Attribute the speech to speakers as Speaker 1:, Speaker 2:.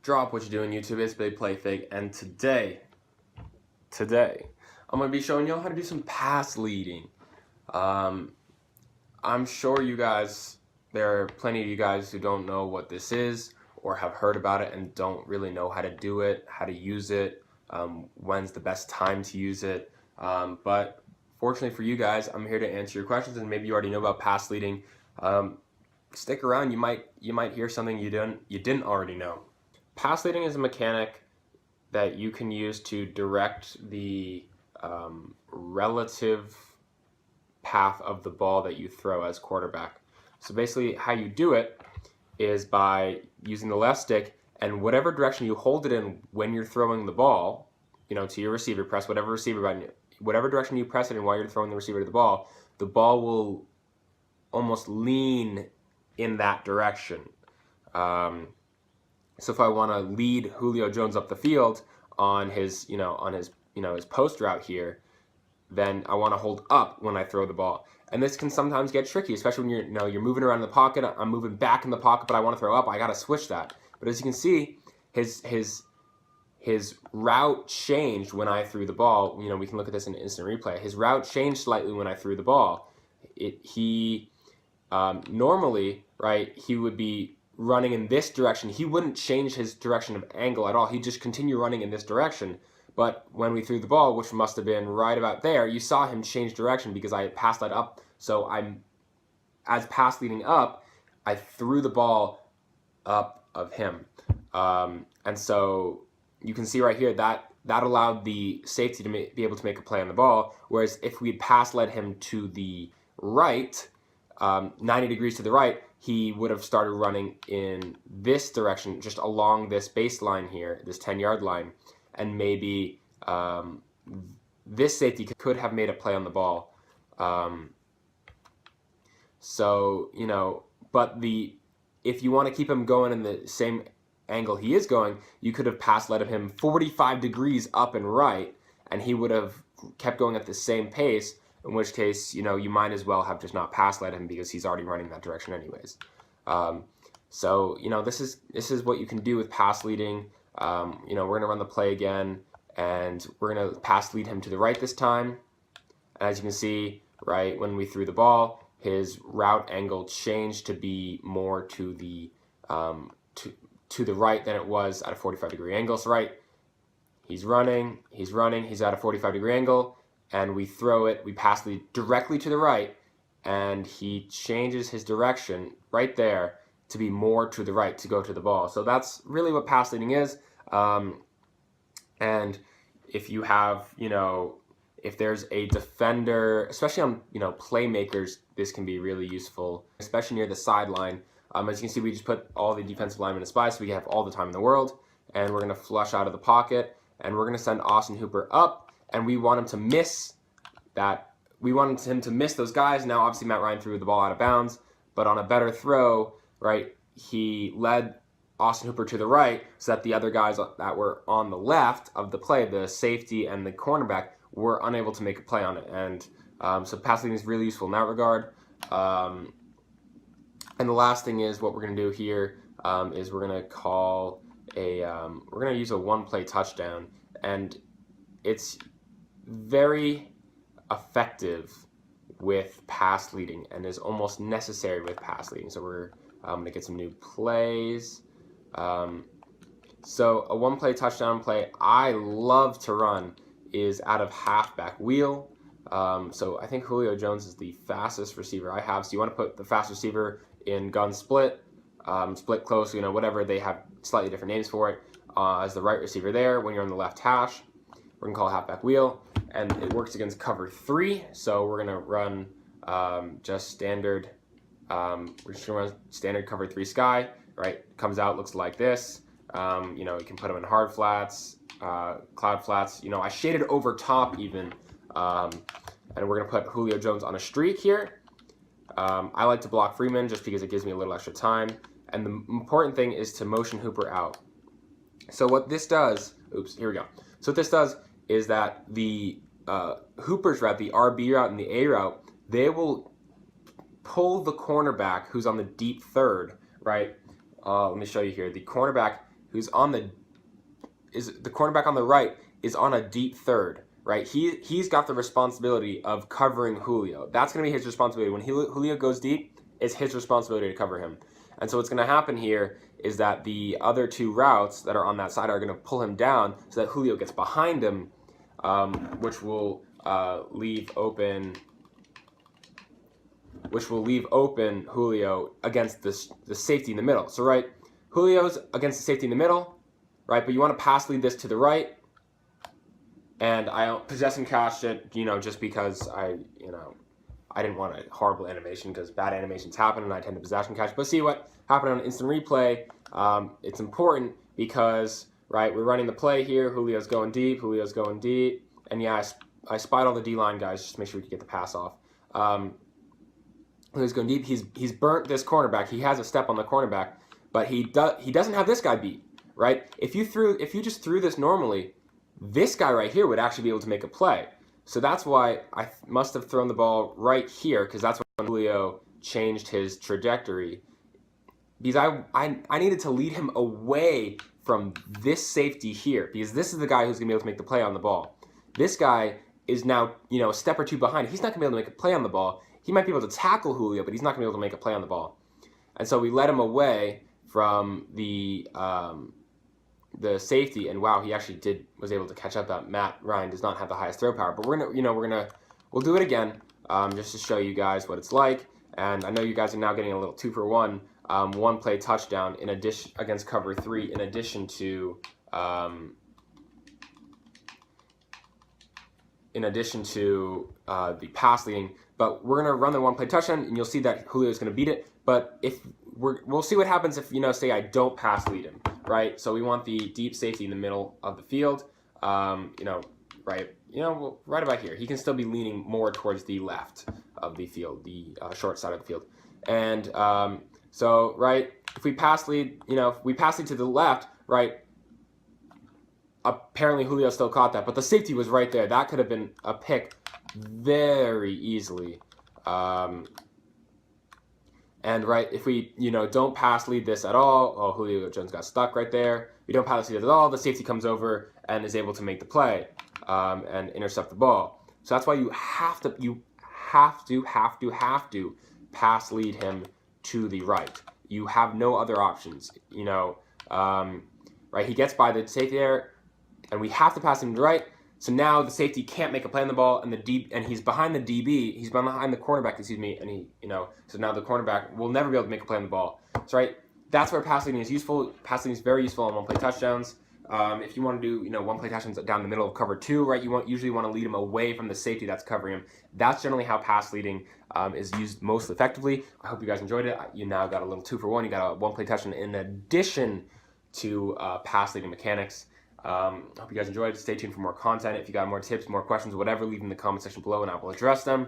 Speaker 1: Drop what you do on YouTube. It's Big Play Fake, and today, I'm gonna be showing y'all how to do some pass leading. I'm sure you guys, there are plenty of you guys who don't know what this is or have heard about it and don't really know how to do it, how to use it, when's the best time to use it. But fortunately for you guys, I'm here to answer your questions, and maybe you already know about pass leading. Stick around, you might hear something you didn't already know. Pass leading is a mechanic that you can use to direct the relative path of the ball that you throw as quarterback. So basically how you do it is by using the left stick, and whatever direction you hold it in when you're throwing the ball, to your receiver, press whatever receiver button, whatever direction you press it in while you're throwing the receiver to the ball will almost lean in that direction. So if I want to lead Julio Jones up the field on his post route here, then I want to hold up when I throw the ball. And this can sometimes get tricky, especially when you're moving around in the pocket. I'm moving back in the pocket, but I want to throw up. I got to switch that. But as you can see, his route changed when I threw the ball. We can look at this in instant replay. His route changed slightly when I threw the ball. Normally, right, he would be running in this direction. He wouldn't change his direction of angle at all. He'd just continue running in this direction. But when we threw the ball, which must have been right about there, you saw him change direction because I passed that up. So as pass leading up, I threw the ball up of him. And so you can see right here that allowed the safety to be able to make a play on the ball. Whereas if we had pass led him to the right, 90 degrees to the right, he would have started running in this direction, just along this baseline here, this 10-yard line, and maybe this safety could have made a play on the ball. But if you want to keep him going in the same angle he is going, you could have pass led him 45 degrees up and right, and he would have kept going at the same pace, in which case, you might as well have just not pass led him because he's already running that direction anyways. This is what you can do with pass leading. We're going to run the play again, and we're going to pass lead him to the right this time. As you can see, right, when we threw the ball, his route angle changed to be more to the right than it was at a 45-degree angle. So right, he's running, he's at a 45-degree angle, and we throw it, we pass lead directly to the right, and he changes his direction right there to be more to the right to go to the ball. So that's really what pass leading is. And if you have, if there's a defender, especially on, playmakers, this can be really useful, especially near the sideline. As you can see, we just put all the defensive linemen in a spy so we have all the time in the world. And we're going to flush out of the pocket, and we're going to send Austin Hooper up, and we want him to miss that. We want him to miss those guys. Now, obviously, Matt Ryan threw the ball out of bounds, but on a better throw, right, he led Austin Hooper to the right so that the other guys that were on the left of the play, the safety and the cornerback, were unable to make a play on it. And so pass leading is really useful in that regard. And the last thing is what we're going to do here is we're going to call we're going to use a one-play touchdown, and it's very effective with pass leading and is almost necessary with pass leading. So we're going to get some new plays. So a one-play touchdown play I love to run is out of Halfback Wheel. So I think Julio Jones is the fastest receiver I have. So you want to put the fast receiver in gun split, split close, whatever. They have slightly different names for it. As the right receiver there, when you're on the left hash, we're going to call Halfback Wheel. And it works against cover 3. So we're going to run just standard, we're just going to run standard cover 3 sky, right? Comes out, looks like this. You can put them in hard flats, cloud flats. I shaded over top even. And we're going to put Julio Jones on a streak here. I like to block Freeman just because it gives me a little extra time. And the important thing is to motion Hooper out. So what this does, here we go. So what this does is that the Hooper's route, the RB route and the A route, they will pull the cornerback who's on the deep third, right? Let me show you here. The cornerback who's on the cornerback on the right is on a deep third, right? He's got the responsibility of covering Julio. That's going to be his responsibility. When Julio goes deep, it's his responsibility to cover him. And so what's going to happen here is that the other two routes that are on that side are going to pull him down so that Julio gets behind him, which will leave open Julio against the safety in the middle. So right, Julio's against the safety in the middle, right? But you want to pass lead this to the right. And I possession cashed it, just because I didn't want a horrible animation, because bad animations happen and I tend to possession cache. But see what happened on instant replay. It's important because, right, we're running the play here. Julio's going deep. And yeah, I spied all the D-line guys just to make sure we could get the pass off. Julio's going deep. He's burnt this cornerback. He has a step on the cornerback, but he doesn't have this guy beat, right? If you just threw this normally, this guy right here would actually be able to make a play. So that's why I must have thrown the ball right here, because that's when Julio changed his trajectory. Because I needed to lead him away from this safety here, because this is the guy who's going to be able to make the play on the ball. This guy is now, a step or two behind. He's not going to be able to make a play on the ball. He might be able to tackle Julio, but he's not going to be able to make a play on the ball. And so we led him away from the safety, and wow, he actually was able to catch up. That Matt Ryan does not have the highest throw power, but we'll do it again, just to show you guys what it's like. And I know you guys are now getting a little 2-for-1 one play touchdown in addition against cover 3, in addition to the pass leading. But we're gonna run the one play touchdown, and you'll see that Julio is gonna beat it. But if we'll see what happens if say I don't pass lead him, right? So we want the deep safety in the middle of the field, right? Right about here. He can still be leaning more towards the left of the field, the short side of the field. And so right, if we pass lead, if we pass lead to the left, right? Apparently Julio still caught that, but the safety was right there. That could have been a pick very easily. And right, if we don't pass lead this at all, Julio Jones got stuck right there. We don't pass lead at all, the safety comes over and is able to make the play and intercept the ball. So that's why you have to pass lead him to the right. You have no other options. Right? He gets by the safety there, and we have to pass him to the right. So now the safety can't make a play on the ball, and he's behind the DB. He's behind the cornerback, and so now the cornerback will never be able to make a play on the ball. So right, that's where pass leading is useful. Pass leading is very useful on one-play touchdowns. If you want to do one-play touchdowns down the middle of cover 2, right, you usually want to lead him away from the safety that's covering him. That's generally how pass leading is used most effectively. I hope you guys enjoyed it. You now got a little 2-for-1. You got a one-play touchdown in addition to pass leading mechanics. I hope you guys enjoyed. Stay tuned for more content. If you got more tips, more questions, whatever, leave them in the comment section below and I will address them.